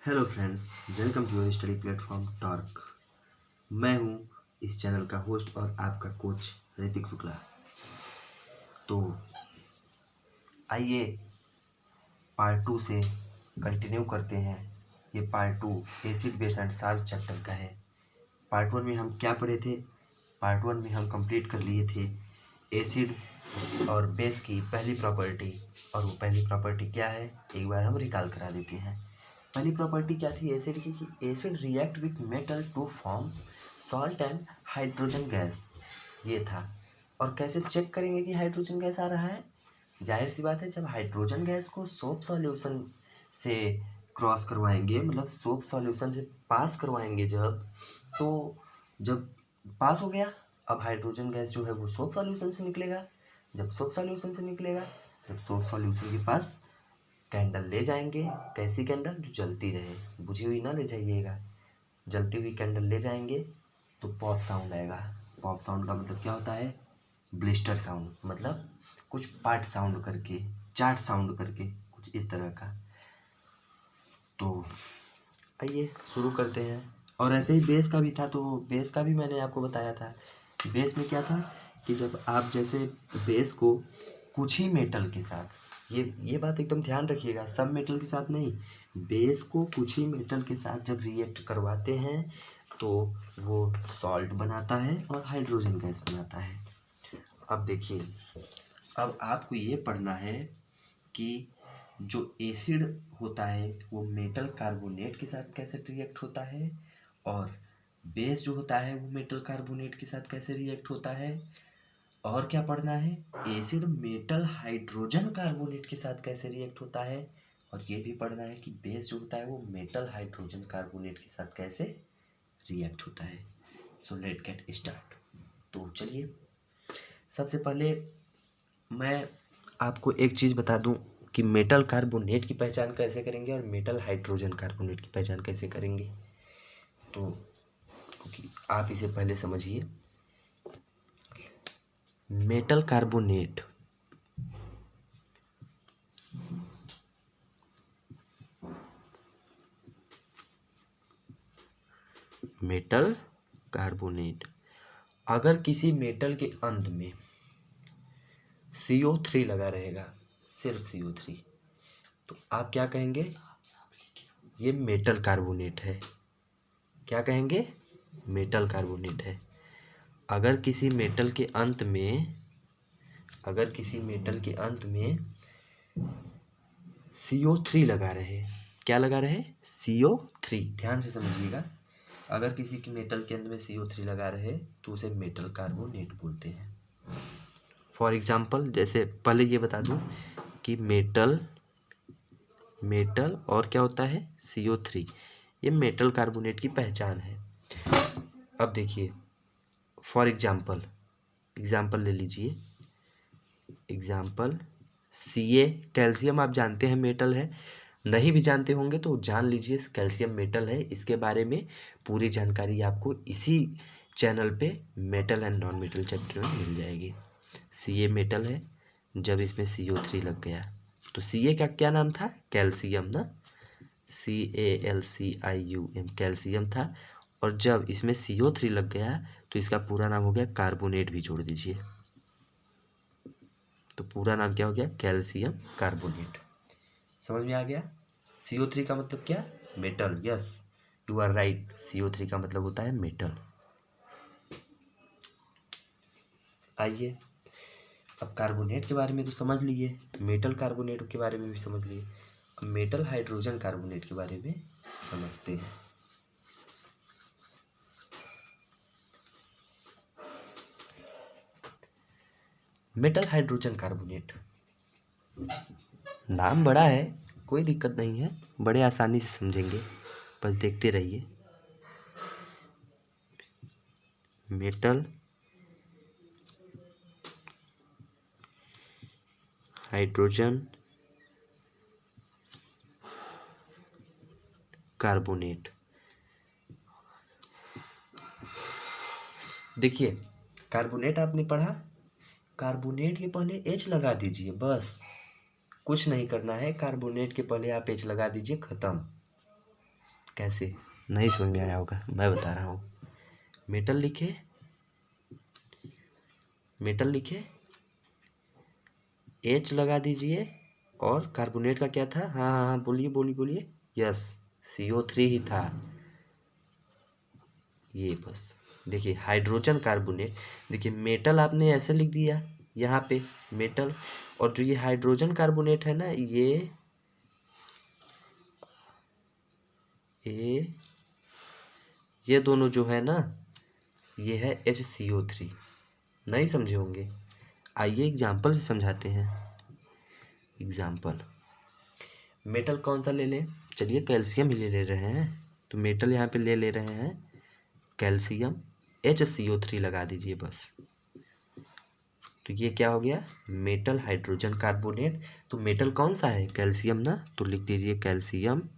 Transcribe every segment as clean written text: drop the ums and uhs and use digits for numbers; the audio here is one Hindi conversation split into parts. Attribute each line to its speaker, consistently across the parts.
Speaker 1: Hello friends, welcome to your study platform torque. मैं हूं इस चैनल का होस्ट और आपका कोच ऋतिक शुक्ला। तो आइए पार्ट 2 से कंटिन्यू करते हैं। ये part 2 acid base and salt chapter का है। पार्ट 1 में हम क्या पढ़े थे? पार्ट 1 में हम कंप्लीट कर लिए थे एसिड और बेस की पहली प्रॉपर्टी। और वो पहली प्रॉपर्टी क्या है, एक बार हम रिकॉल करा देते हैं। पहली प्रॉपर्टी क्या थी एसिड की कि acid react with metal to form salt and hydrogen gas, ये था। और कैसे चेक करेंगे कि हाइड्रोजन गैस आ रहा है? जाहिर सी बात है, जब हाइड्रोजन गैस को सोप सॉल्यूशन से क्रॉस करवाएंगे, मतलब सोप सॉल्यूशन से पास करवाएंगे जब पास हो गया, अब हाइड्रोजन गैस जो है वो सोप सॉल्यूशन से निकलेगा। जब सोप सॉल्यूशन से निकलेगा, जब सोप सॉल्यूशन के पास कैंडल ले जाएंगे। कैसी कैंडल? जो जलती रहे, बुझी हुई ना ले जाइएगा। जलती हुई कैंडल ले जाएंगे तो पॉप साउंड आएगा। पॉप साउंड का मतलब क्या होता है? ब्लिस्टर साउंड, मतलब कुछ पार्ट साउंड करके, चार्ट साउंड करके, कुछ इस तरह का। तो आइए शुरू करते हैं। और ऐसे ही बेस का भी था, तो बेस का भी मैंने आपको बताया था। बेस में क्या था कि जब आप जैसे बेस को कुछ ही मेटल के साथ, ये बात एकदम ध्यान रखिएगा, सब मेटल के साथ नहीं, बेस को कुछ ही मेटल के साथ जब रिएक्ट करवाते हैं तो वो सॉल्ट बनाता है और हाइड्रोजन गैस बनाता है। अब देखिए, अब आपको ये पढ़ना है कि जो एसिड होता है वो मेटल कार्बोनेट के साथ कैसे रिएक्ट होता है, और बेस जो होता है वो मेटल कार्बोनेट के साथ कैसे रिएक्ट होता है। और क्या पढ़ना है? एसिड मेटल हाइड्रोजन कार्बोनेट के साथ कैसे रिएक्ट होता है। और ये भी पढ़ना है कि बेस जो होता है वो मेटल हाइड्रोजन कार्बोनेट के साथ कैसे रिएक्ट होता है। So let get start. तो चलिए, सबसे पहले मैं आपको एक चीज़ बता दूं कि मेटल कार्बोनेट की पहचान कैसे करेंगे और मेटल हाइड्रोजन कार्बोनेट की पहचान कैसे करेंगे। तो क्योंकि आप इसे पहले समझिए। मेटल कार्बोनेट मेटल कार्बोनेट, अगर किसी मेटल के अंत में CO3 लगा रहेगा, सिर्फ CO3, तो आप क्या कहेंगे? ये मेटल कार्बोनेट है। क्या कहेंगे? मेटल कार्बोनेट है। अगर किसी मेटल के अंत में CO3 लगा रहे, क्या लगा रहे? CO3, ध्यान से समझिएगा। अगर किसी की मेटल के अंत में CO3 लगा रहे तो उसे मेटल कार्बोनेट बोलते हैं। फॉर एग्जाम्पल, जैसे पहले ये बता दूं कि मेटल और क्या होता है? CO3, ये मेटल कार्बोनेट की पहचान है। अब देखिए, फॉर एग्जाम्पल ले लीजिए। एग्जाम्पल Ca, कैल्शियम आप जानते हैं मेटल है, नहीं भी जानते होंगे तो जान लीजिए कैल्शियम मेटल है। इसके बारे में पूरी जानकारी आपको इसी चैनल पे metal and non metal chapter में मिल जाएगी। Ca मेटल है, जब इसमें CO3 लग गया तो Ca का क्या नाम था? कैल्शियम ना, CaLCium, कैल्शियम था। और जब इसमें CO3 लग गया तो इसका पूरा नाम हो गया कार्बोनेट, भी जोड़ दीजिए तो पूरा नाम क्या हो गया? Calcium carbonate. समझ में आ गया? CO3 का मतलब क्या? Metal. Yes, you are right, CO3 का मतलब होता है मेटल। आइए, अब कार्बोनेट के बारे में तो समझ लिए, मेटल कार्बोनेट के बारे में भी समझ लिए, अब मेटल हाइड्रोजन कार्बोनेट के बारे में समझते हैं। मेटल हाइड्रोजन कार्बोनेट, नाम बड़ा है, कोई दिक्कत नहीं है, बड़े आसानी से समझेंगे, बस देखते रहिए। Metal hydrogen carbonate. देखिए, कार्बोनेट आपने पढ़ा, कार्बोनेट के पहले H लगा दीजिए, बस कुछ नहीं करना है। कार्बोनेट के पहले आप H लगा दीजिए, खत्म। कैसे, नहीं समझ में आया होगा, मैं बता रहा हूँ। मेटल लिखे, मेटल लिखे, H लगा दीजिए, और कार्बोनेट का क्या था, हाँ हाँ हाँ बोलिए बोलिए बोलिए, यस CO3 ही था ये। बस देखिए हाइड्रोजन कार्बोनेट, देखिए मेटल आपने ऐसे लिख दिया यहाँ पे मेटल, और जो ये हाइड्रोजन कार्बोनेट है ना, ये दोनों जो है ना, ये है HCO3। नहीं समझे होंगे, आइए एग्जाम्पल से समझाते हैं। एग्जाम्पल, मेटल कौन सा ले लें, चलिए कैल्शियम ही ले रहे हैं, तो मेटल यहाँ पे ले रहे हैं कैल्शियम, HCO3 लगा दीजिए बस। तो ये क्या हो गया, मेटल हाइड्रोजन कार्बोनेट। तो मेटल कौन सा है, कैल्शियम ना, तो लिख दीजिए calcium,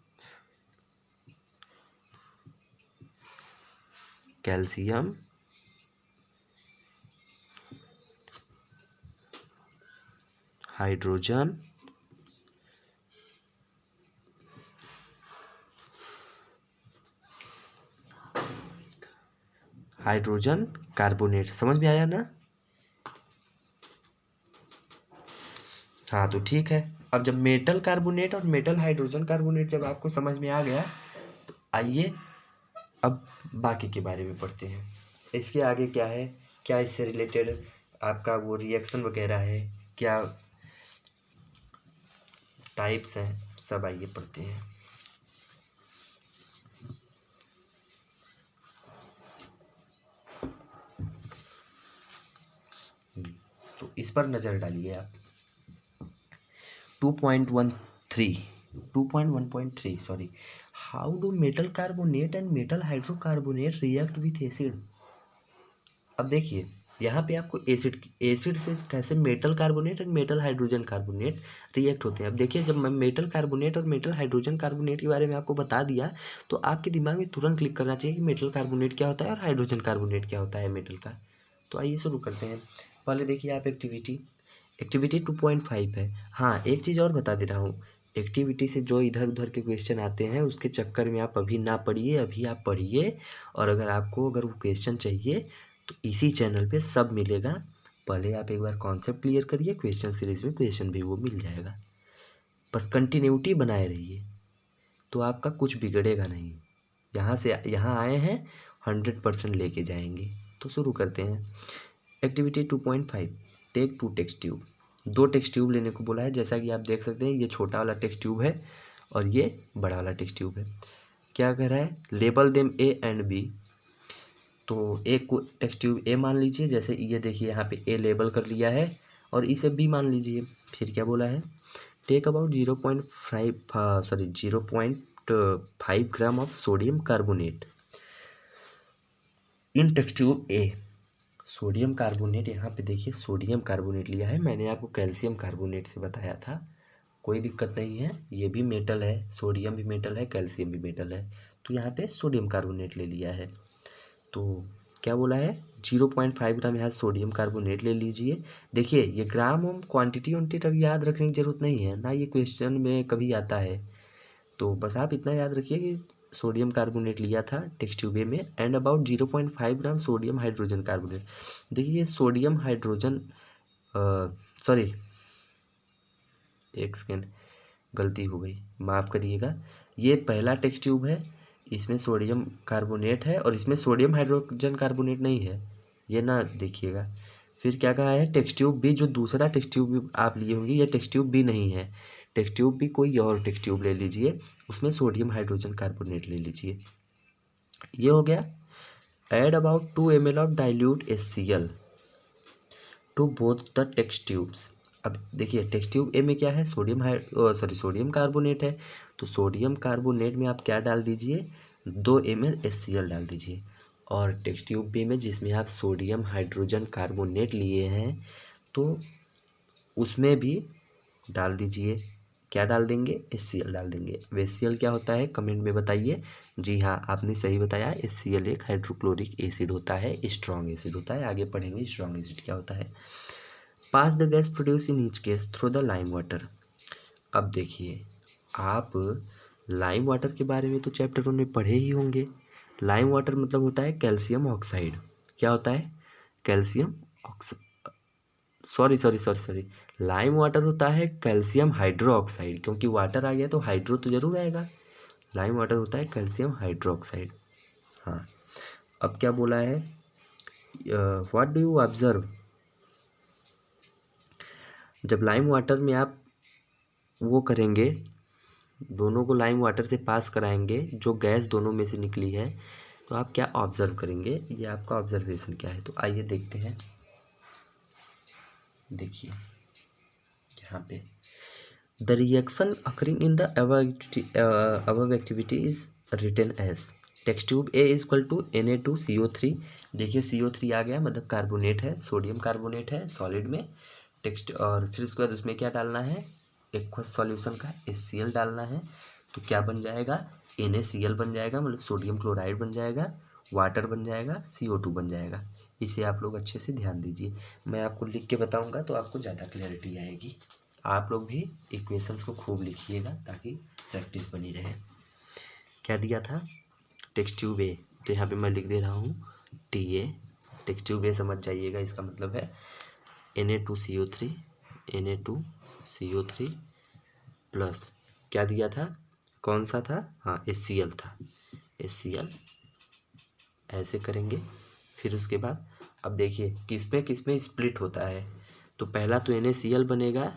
Speaker 1: calcium hydrogen hydrogen carbonate. समझ में आया ना, हाँ तो ठीक है। अब जब मेटल कार्बोनेट और मेटल हाइड्रोजन कार्बोनेट जब आपको समझ में आ गया, तो आइए अब बाकी के बारे में पढ़ते हैं। इसके आगे क्या है, क्या इससे रिलेटेड आपका वो रिएक्शन वगैरह है, क्या टाइप्स हैं, सब आइए पढ़ते हैं। तो इस पर नज़र डालिए आप। 2.1.3 sorry, how do metal carbonate and metal hydrocarbonate react with acid. अब देखिए यहाँ पे आपको एसिड से कैसे metal carbonate and metal hydrogen carbonate react होते हैं। अब देखिए जब मैं मेटल कार्बोनेट और मेटल हाइड्रोजन कार्बोनेट के बारे में आपको बता दिया, तो आपके दिमाग में तुरंत क्लिक करना चाहिए कि मेटल कार्बोनेट क्या होता है और हाइड्रोजन कार्बोनेट क्या होता है मेटल का। तो आइए शुरू करते हैं। पहले देखिए आप एक्टिविटी 2.5 है। हाँ एक चीज़ और बता दे रहा हूँ, एक्टिविटी से जो इधर उधर के क्वेश्चन आते हैं उसके चक्कर में आप अभी ना पढ़िए, अभी आप पढ़िए, और अगर वो क्वेश्चन चाहिए तो इसी चैनल पे सब मिलेगा। पहले आप एक बार कॉन्सेप्ट क्लियर करिए, क्वेश्चन सीरीज में क्वेश्चन भी वो मिल जाएगा। बस कंटिन्यूटी बनाए रहिए, तो आपका कुछ बिगड़ेगा नहीं। यहाँ से यहाँ आए हैं 100% लेके जाएंगे। तो शुरू करते हैं। Activity 2.5, take 2 test tube. 2 test tube लेने को बोला है। जैसा कि आप देख सकते हैं ये छोटा वाला टेस्ट ट्यूब है और ये बड़ा वाला टेस्ट ट्यूब है। क्या कह रहा है, label them A and B। तो एक को टेस्ट ट्यूब ए मान लीजिए, जैसे ये देखिए यहाँ पे ए लेबल कर लिया है, और इसे बी मान लीजिए। फिर क्या बोला है, take about 0.5 gram of sodium carbonate in test tube A. Sodium carbonate, यहाँ पे देखिए सोडियम कार्बोनेट लिया है, मैंने आपको कैल्शियम कार्बोनेट से बताया था, कोई दिक्कत नहीं है, ये भी मेटल है, सोडियम भी मेटल है, कैल्शियम भी मेटल है, तो यहाँ पे सोडियम कार्बोनेट ले लिया है। तो क्या बोला है, 0.5 ग्राम यहाँ सोडियम कार्बोनेट ले लीजिए। देखिए ये ग्राम और क्वांटिटी उनटी तक याद रखने की ज़रूरत नहीं है ना, ये क्वेश्चन में कभी आता है। तो बस आप इतना याद रखिए कि सोडियम कार्बोनेट लिया था टेस्ट ट्यूब में, and about 0.5 gram sodium hydrogen carbonate. देखिए सोडियम हाइड्रोजन सॉरी एक सेकेंड गलती हो गई, माफ़ करिएगा। ये पहला टेस्ट ट्यूब है, इसमें सोडियम कार्बोनेट है और इसमें सोडियम हाइड्रोजन कार्बोनेट नहीं है, ये ना देखिएगा। फिर क्या कहा है, टेस्ट ट्यूब बी, जो दूसरा टेस्ट ट्यूब आप लिए होंगे, ये टेस्ट ट्यूब बी नहीं है, टेस्ट ट्यूब बी कोई और टेस्ट ट्यूब ले लीजिए, उसमें सोडियम हाइड्रोजन कार्बोनेट ले लीजिए। ये हो गया। Add about 2 ml of dilute HCl to both the test tubes. अब देखिए टेस्ट ट्यूब ए में क्या है, सोडियम कार्बोनेट है, तो सोडियम कार्बोनेट में आप क्या डाल दीजिए, 2 ml HCl डाल दीजिए। और टेस्ट ट्यूब बी में जिसमें आप सोडियम हाइड्रोजन कार्बोनेट लिए हैं, तो उसमें भी डाल दीजिए, क्या डाल देंगे, HCl डाल देंगे। HCl क्या होता है कमेंट में बताइए। जी हाँ आपने सही बताया, HCl एक हाइड्रोक्लोरिक एसिड होता है, स्ट्रॉन्ग एसिड होता है। आगे पढ़ेंगे स्ट्रॉन्ग एसिड क्या होता है। Pass the gas produce in each case through the lime water. अब देखिए आप लाइम वाटर के बारे में तो चैप्टर 1 में पढ़े ही होंगे। लाइम वाटर मतलब होता है कैल्शियम ऑक्साइड। क्या होता है? Calcium oxide, sorry, lime water होता है कैल्शियम हाइड्रो ऑक्साइड, क्योंकि वाटर आ गया तो हाइड्रो तो जरूर आएगा। लाइम वाटर होता है कैल्शियम हाइड्रो ऑक्साइड। हाँ, अब क्या बोला है, व्हाट डू यू ऑब्जर्व, जब लाइम वाटर में आप वो करेंगे, दोनों को लाइम वाटर से पास कराएंगे, जो गैस दोनों में से निकली है, तो आप क्या ऑब्जर्व करेंगे, ये आपका ऑब्जर्वेशन क्या है। तो आइए देखते हैं। देखिए यहाँ पे, the reaction occurring in the above activity is written as text tube A is equal to Na2CO3। देखिए CO3 आ गया, मतलब कार्बोनेट है, सोडियम कार्बोनेट है सॉलिड में टेक्स्ट, और फिर उसके बाद उसमें क्या डालना है, एक्वस सॉल्यूशन का HCl डालना है। तो क्या बन जाएगा, NaCl बन जाएगा, मतलब सोडियम क्लोराइड बन जाएगा, वाटर बन जाएगा, CO2 बन जाएगा। इसे आप लोग अच्छे से ध्यान दीजिए, मैं आपको लिख के बताऊंगा तो आपको ज़्यादा क्लैरिटी आएगी। आप लोग भी इक्वेशंस को खूब लिखिएगा ताकि प्रैक्टिस बनी रहे। क्या दिया था, टेक्स्ट ट्यूब ए, तो यहाँ पे मैं लिख दे रहा हूँ TA। टेक्स्ट ट्यूब ए समझ जाइएगा, इसका मतलब है Na2CO3 प्लस क्या दिया था, कौन सा था, हाँ HCl था, HCl ऐसे करेंगे। फिर उसके बाद अब देखिए किस में स्प्लिट होता है, तो पहला तो NaCl बनेगा,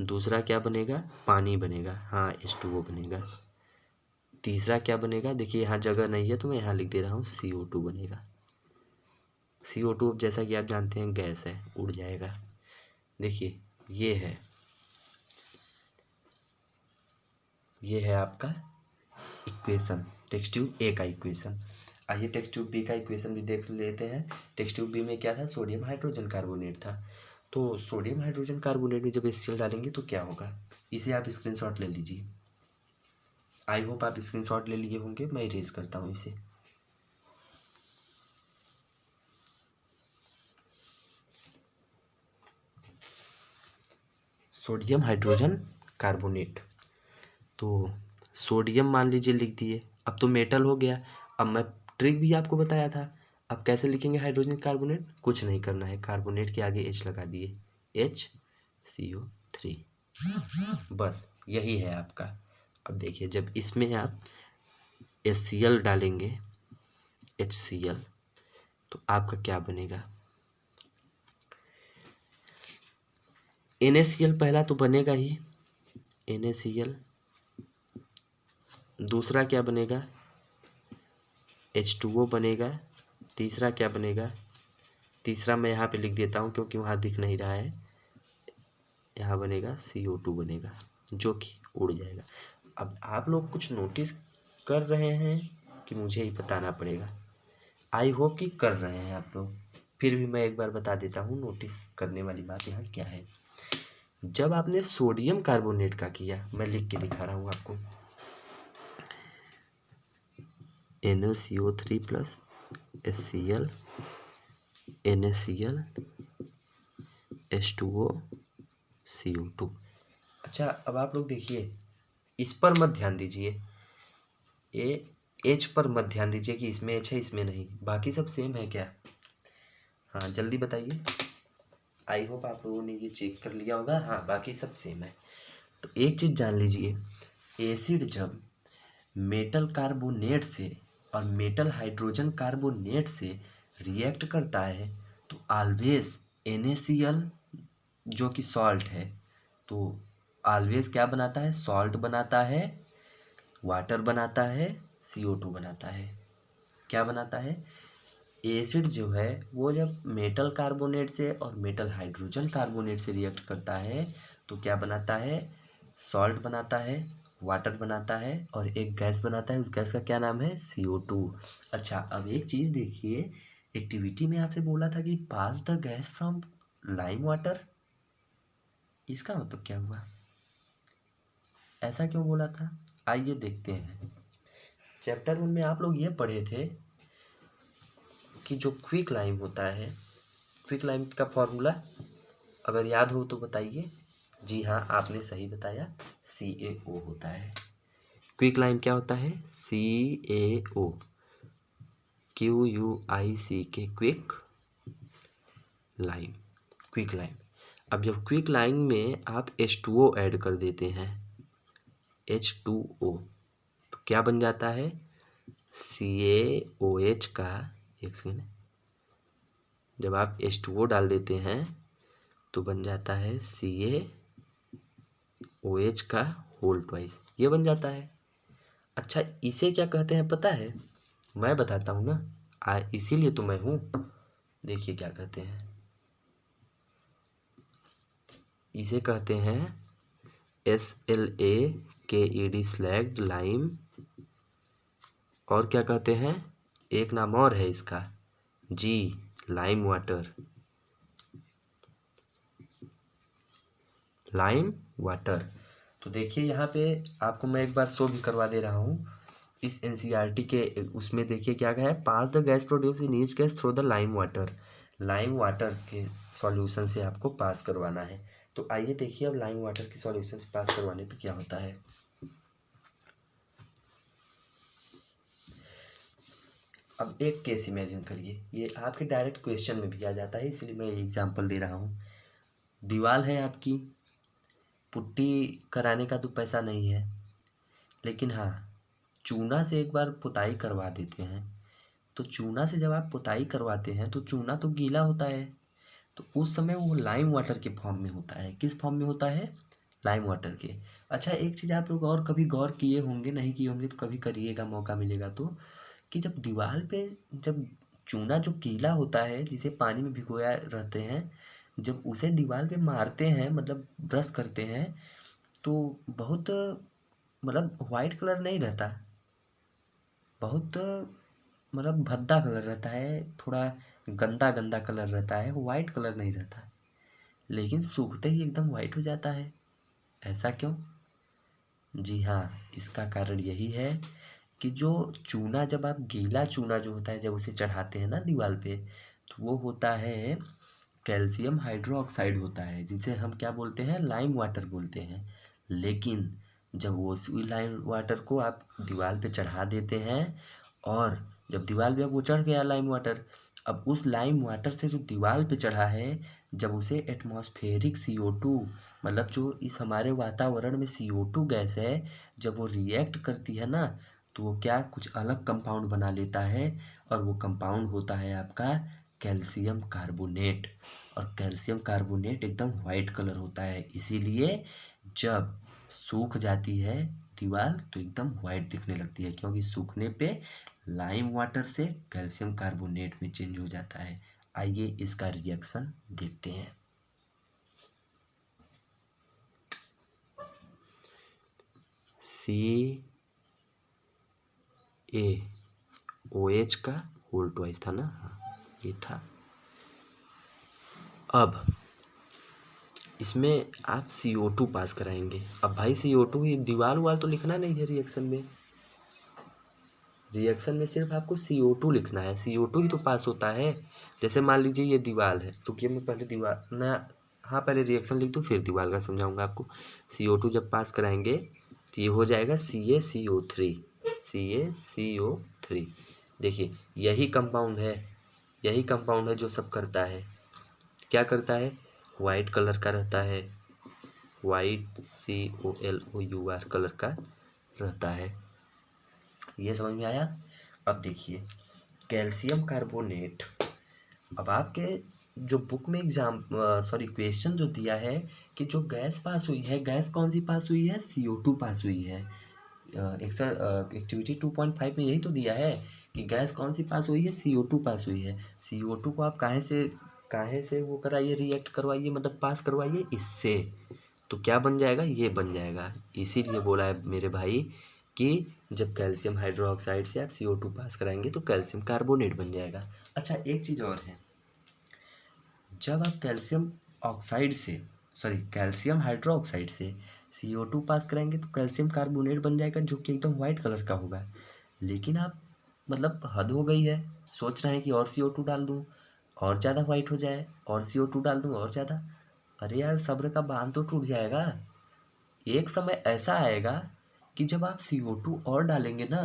Speaker 1: दूसरा क्या बनेगा, पानी बनेगा, हाँ H2O बनेगा। तीसरा क्या बनेगा, देखिए यहाँ जगह नहीं है तो मैं यहाँ लिख दे रहा हूँ CO2 बनेगा। CO2 जैसा कि आप जानते हैं गैस है, उड़ जाएगा। देखिए ये है आपका इक्वेशन, टेक्स्ट ट्यूब ए का इक्वेशन। आइए टेक्स्ट ट्यूब बी का इक्वेशन भी देख लेते हैं। टेक्स्ट ट्यूब बी में क्या था, सोडियम हाइड्रोजन कार्बोनेट था। तो सोडियम हाइड्रोजन कार्बोनेट में जब HCl डालेंगे तो क्या होगा, इसे आप स्क्रीनशॉट ले लीजिए। आई होप आप स्क्रीनशॉट ले लिए होंगे, मैं इरेज करता हूँ इसे। सोडियम हाइड्रोजन कार्बोनेट, तो सोडियम मान लीजिए लिख दिए, अब तो मेटल हो गया। अब मैं ट्रिक भी आपको बताया था, अब कैसे लिखेंगे हाइड्रोजन कार्बोनेट, कुछ नहीं करना है, कार्बोनेट के आगे H लगा दिए, HCO3, बस यही है आपका। अब देखिए जब इसमें आप HCl डालेंगे, HCl, तो आपका क्या बनेगा, NaCl पहला तो बनेगा ही, NaCl, दूसरा क्या बनेगा, H2O बनेगा, तीसरा क्या बनेगा, तीसरा मैं यहाँ पे लिख देता हूँ क्योंकि वहाँ दिख नहीं रहा है, यहाँ बनेगा CO2 बनेगा, जो कि उड़ जाएगा। अब आप लोग कुछ नोटिस कर रहे हैं कि मुझे ही बताना पड़ेगा, आई होप कि कर रहे हैं आप लोग, फिर भी मैं एक बार बता देता हूँ नोटिस करने वाली बात यहाँ क्या है। जब आपने सोडियम कार्बोनेट का किया, मैं लिख के दिखा रहा हूँ आपको, NaCO3 plus HCl, NaCl, H2O, CO2। अच्छा अब आप लोग देखिए, इस पर मत ध्यान दीजिए, H पर मत ध्यान दीजिए कि इसमें H है इसमें नहीं, बाकी सब सेम है क्या, हाँ जल्दी बताइए। आई होप आप लोगों ने ये चेक कर लिया होगा, हाँ बाकी सब सेम है। तो एक चीज़ जान लीजिए, एसिड जब मेटल कार्बोनेट से और मेटल हाइड्रोजन कार्बोनेट से रिएक्ट करता है तो ऑलवेज NaCl जो कि सॉल्ट है, तो ऑलवेज क्या बनाता है, सॉल्ट बनाता है, वाटर बनाता है, CO2 बनाता है। क्या बनाता है, एसिड जो है वो जब मेटल कार्बोनेट से और मेटल हाइड्रोजन कार्बोनेट से रिएक्ट करता है तो क्या बनाता है, सॉल्ट बनाता है, वाटर बनाता है और एक गैस बनाता है, उस गैस का क्या नाम है, CO2। अच्छा अब एक चीज़ देखिए, एक्टिविटी में आपसे बोला था कि pass the gas from lime water, इसका मतलब क्या हुआ, ऐसा क्यों बोला था, आइए देखते हैं। चैप्टर 1 में आप लोग ये पढ़े थे कि जो क्विक लाइम होता है, क्विक लाइम का फॉर्मूला अगर याद हो तो बताइए, जी हाँ, आपने सही बताया, CaO होता है। क्विक लाइम क्या होता है? CaO, QUICK, quick lime, quick lime. अब जब क्विक लाइम में आप H2O ऐड कर देते हैं, H2O, तो क्या बन जाता है? CaOH का, एक सेकेंड, जब आप H2O डाल देते हैं तो बन जाता है CaOH का होल ट्वाइस, ये बन जाता है। अच्छा, इसे क्या कहते हैं पता है? मैं बताता हूँ ना, इसीलिए तो मैं हूँ। देखिए क्या कहते हैं, इसे कहते हैं SLAKED, स्लैग्ड लाइम। और क्या कहते हैं? एक नाम और है इसका, जी, लाइम वाटर, लाइम वाटर। तो देखिए यहाँ पे आपको मैं एक बार शो भी करवा दे रहा हूँ। इस NCERT के उसमें देखिए क्या है, pass the gas produce in each gas through the lime water. Lime water के सॉल्यूशन से आपको पास करवाना है। तो आइए देखिए अब लाइम वाटर के सॉल्यूशन से पास करवाने पे क्या होता है। अब एक केस इमेजिन करिए, ये आपके डायरेक्ट क्वेश्चन में भी आ जाता है, इसलिए मैं एग्जांपल दे रहा हूँ। दीवार है आपकी, पुट्टी कराने का तो पैसा नहीं है, लेकिन हाँ, चूना से एक बार पुताई करवा देते हैं। तो चूना से जब आप पुताई करवाते हैं तो चूना तो गीला होता है, तो उस समय वो लाइम वाटर के फॉर्म में होता है। किस फॉर्म में होता है? लाइम वाटर के। अच्छा, एक चीज़ आप लोग और कभी गौर किए होंगे, नहीं किए होंगे तो कभी करिएगा, मौका मिलेगा तो, कि जब दीवार पे जब चूना जो गीला होता है, जिसे पानी में भिगोया रहते हैं, जब उसे दीवार पे मारते हैं, मतलब ब्रश करते हैं, तो बहुत, मतलब वाइट कलर नहीं रहता, बहुत मतलब भद्दा कलर रहता है, थोड़ा गंदा गंदा कलर रहता है, वाइट कलर नहीं रहता। लेकिन सूखते ही एकदम वाइट हो जाता है, ऐसा क्यों? जी हाँ, इसका कारण यही है कि जो चूना, जब आप गीला चूना जो होता है, जब उसे चढ़ाते हैं ना दीवार पे, तो वो होता है कैल्शियम हाइड्रोक्साइड होता है, जिसे हम क्या बोलते हैं? लाइम वाटर बोलते हैं। लेकिन जब वो उसी लाइम वाटर को आप दीवार पे चढ़ा देते हैं, और जब दीवार पे अब वो चढ़ गया लाइम वाटर, अब उस लाइम वाटर से जो दीवार पे चढ़ा है, जब उसे एटमॉस्फेरिक CO2, मतलब जो इस हमारे वातावरण में CO2 गैस है, जब वो रिएक्ट करती है ना, तो वो क्या, कुछ अलग कंपाउंड बना लेता है, और वो कंपाउंड होता है आपका कैल्शियम कार्बोनेट। और कैल्शियम कार्बोनेट एकदम वाइट कलर होता है, इसीलिए जब सूख जाती है दीवार तो एकदम वाइट दिखने लगती है, क्योंकि सूखने पे लाइम वाटर से कैल्शियम कार्बोनेट में चेंज हो जाता है। आइए इसका रिएक्शन देखते हैं। CaOH का होल ट्वाइस था ना, हाँ ये था। अब इसमें आप CO2 पास कराएंगे। अब भाई CO2 ये दीवार वाल तो लिखना नहीं है रिएक्शन में, रिएक्शन में सिर्फ आपको CO2 लिखना है, CO2 ही तो पास होता है। जैसे मान लीजिए ये दीवार है, रुकिए मैं पहले दीवार ना, हाँ पहले रिएक्शन लिख दूँ फिर दीवार का समझाऊंगा आपको। CO2 जब पास कराएंगे तो ये हो जाएगा CaCO3, CaCO3। देखिए यही कंपाउंड है, यही कंपाउंड है जो सब करता है। क्या करता है? वाइट कलर का रहता है, वाइट COLOUR कलर का रहता है। ये समझ में आया? अब देखिए कैल्शियम कार्बोनेट, अब आपके जो बुक में क्वेश्चन जो दिया है कि जो गैस पास हुई है, गैस कौन सी पास हुई है? CO2 पास हुई है। एक्टिविटी 2.5 में यही तो दिया है कि गैस कौन सी पास हुई है? CO2 पास हुई है। CO2 को आप काहे से वो कराइए, रिएक्ट करवाइए, मतलब पास करवाइए इससे, तो क्या बन जाएगा? ये बन जाएगा। इसीलिए बोला है मेरे भाई कि जब कैल्शियम हाइड्रोक्साइड से आप CO2 पास कराएंगे तो कैल्शियम कार्बोनेट बन जाएगा। अच्छा एक चीज़ और है, जब आप कैल्शियम हाइड्रोक्साइड से CO2 पास कराएंगे तो कैल्शियम कार्बोनेट बन जाएगा, जो कि एकदम वाइट कलर का होगा। लेकिन आप, मतलब हद हो गई है, सोच रहे हैं कि और CO2 डाल दूँ और ज़्यादा वाइट हो जाए, और CO2 डाल दूँ और ज़्यादा, अरे यार, सब्र का बांध तो टूट जाएगा। एक समय ऐसा आएगा कि जब आप CO2 और डालेंगे ना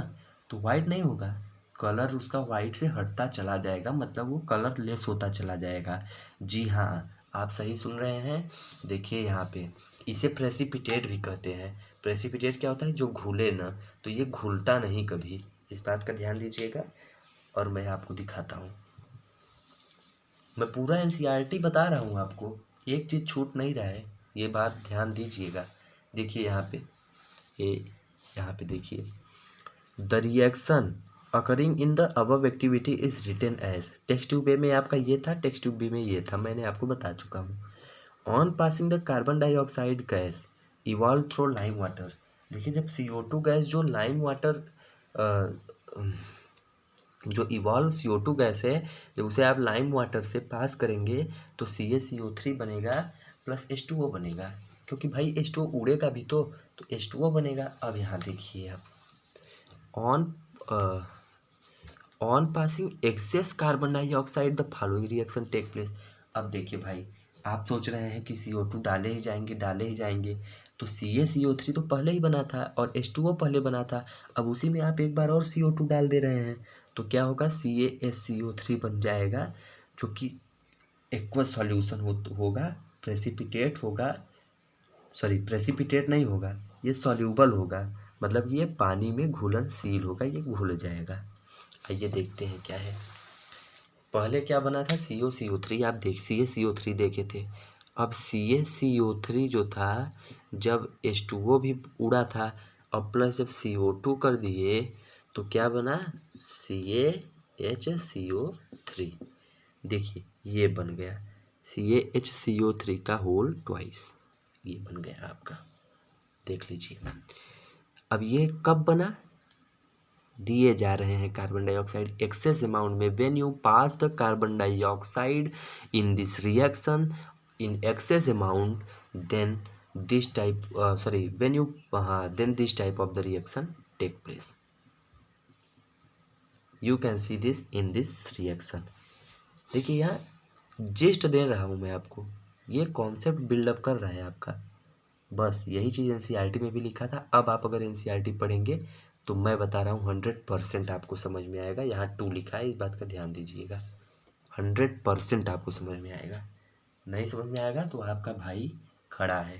Speaker 1: तो वाइट नहीं होगा, कलर उसका वाइट से हटता चला जाएगा, मतलब वो कलर लेस होता चला जाएगा। जी हाँ, आप सही सुन रहे हैं। देखिए यहाँ पे इसे प्रेसिपिटेट भी कहते हैं। प्रेसिपिटेट क्या होता है? जो घुले ना, तो ये घुलता नहीं कभी, इस बात का ध्यान दीजिएगा। और मैं आपको दिखाता हूँ, मैं पूरा NCERT बता रहा हूँ आपको, एक चीज़ छूट नहीं रहा है, ये बात ध्यान दीजिएगा। देखिए यहाँ पे, ये यहाँ पे देखिए, the reaction occurring in the above activity is written as. Text tube A में आपका ये था, टेक्स्ट ट्यूब बी में ये था, मैंने आपको बता चुका हूँ। On passing the carbon dioxide gas evolve through lime water. देखिए, जब CO2 गैस जो लाइम वाटर जो इवॉल्व CO2 गैस है, जब उसे आप लाइम वाटर से पास करेंगे तो CaCO3 बनेगा प्लस H2O बनेगा, क्योंकि भाई H2O उड़ेगा भी तो H2O बनेगा। अब यहाँ देखिए आप, on passing excess carbon dioxide the following reaction take place. अब देखिए भाई, आप सोच रहे हैं कि CO2 डाले ही जाएंगे, तो CaCO3 तो पहले ही बना था और H2O पहले बना था, अब उसी में आप एक बार और CO2 डाल दे रहे हैं, तो क्या होगा? CaSCO3 बन जाएगा, जो कि एक्वस सॉल्यूशन होगा, प्रेसिपिटेट होगा, सॉरी प्रेसिपिटेट नहीं होगा, ये सॉल्यूबल होगा, मतलब ये पानी में घुलनशील होगा, ये घुल जाएगा। आइए देखते हैं क्या है। पहले क्या बना था? CaCO3, आप CaCO3 देखे थे। अब CaCO3 जो था, जब H2O भी उड़ा था और प्लस जब CO2 कर दिए तो क्या बना? CaHCO3। देखिए ये बन गया CaHCO3 का होल ट्वाइस, ये बन गया आपका, देख लीजिए। अब ये कब बना? दिए जा रहे हैं कार्बन डाइऑक्साइड एक्सेस अमाउंट में। When you pass the carbon dioxide in this reaction in excess amount, then this type then this type of the reaction take place. You can see this in this reaction. देखिए यहाँ जिस्ट दे रहा हूँ मैं आपको, ये कॉन्सेप्ट बिल्डअप कर रहा है आपका, बस यही चीज़ NCERT में भी लिखा था। अब आप अगर NCERT पढ़ेंगे तो मैं बता रहा हूँ 100% आपको समझ में आएगा। यहाँ 2 लिखा है, इस बात का ध्यान दीजिएगा, 100% आपको समझ में आएगा। नहीं समझ में आएगा तो आपका भाई खड़ा है।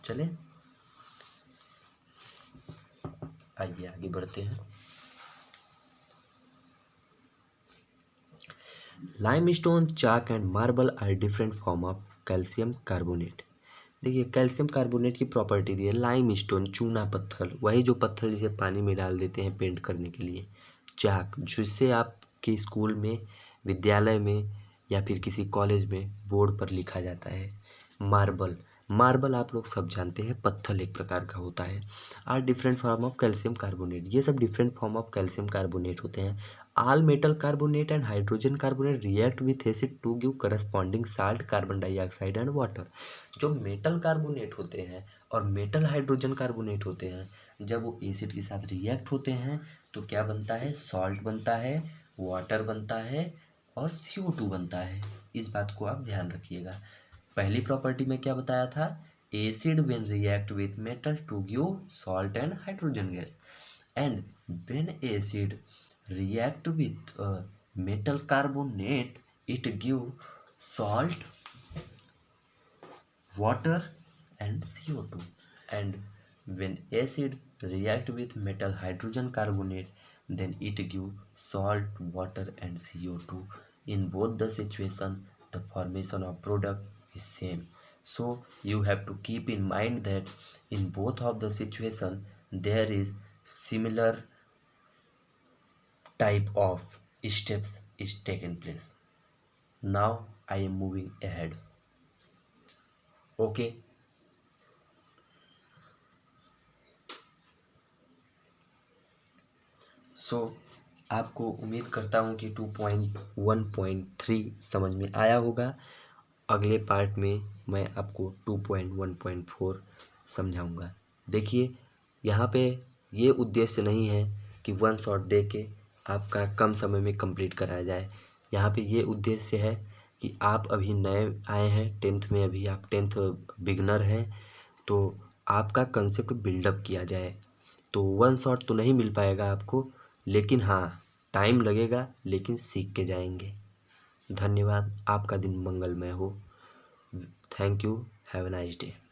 Speaker 1: चले आइए आगे बढ़ते हैं। Limestone, chalk and marble are different form of calcium carbonate. देखिए कैल्शियम कार्बोनेट की प्रॉपर्टी दी है। लाइमस्टोन चूना पत्थर, वही जो पत्थर जिसे पानी में डाल देते हैं पेंट करने के लिए। चाक, जिससे आपके स्कूल में, विद्यालय में या फिर किसी कॉलेज में बोर्ड पर लिखा जाता है। मार्बल, मार्बल आप लोग सब जानते हैं, पत्थर एक प्रकार का होता है। Are different form of calcium carbonate, ये सब different form of calcium carbonate होते हैं। All metal carbonate and hydrogen carbonate react with acid to give corresponding salt, carbon dioxide and water. जो मेटल कार्बोनेट होते हैं और मेटल हाइड्रोजन कार्बोनेट होते हैं, जब वो एसिड के साथ रिएक्ट होते हैं तो क्या बनता है? सॉल्ट बनता है, वाटर बनता है और CO2 बनता है। इस बात को आप ध्यान रखिएगा। पहली प्रॉपर्टी में क्या बताया था? Acid when react with metal to give salt and hydrogen gas, and when acid react with metal carbonate, it give salt, water and CO2, and when acid react with metal hydrogen carbonate, then it give salt, water and CO2. In both the situation the formation of product is same, so you have to keep in mind that in both of the situation there is similar type of steps is taken place. Now I am moving ahead. Okay. So आपको उम्मीद करता हूँ कि 2.1.3 समझ में आया होगा। अगले पार्ट में मैं आपको 2.1.4 समझाऊँगा। देखिए यहाँ पे ये उद्देश्य नहीं है कि 1 शॉट दे के आपका कम समय में कंप्लीट कराया जाए। यहाँ पे ये उद्देश्य है कि आप अभी नए आए हैं 10th में, अभी आप 10th बिगनर हैं, तो आपका कंसेप्ट बिल्डअप किया जाए। तो वन शॉट तो नहीं मिल पाएगा आपको, लेकिन हाँ टाइम लगेगा, लेकिन सीख के जाएंगे। धन्यवाद, आपका दिन मंगलमय हो। Thank you, have a nice day.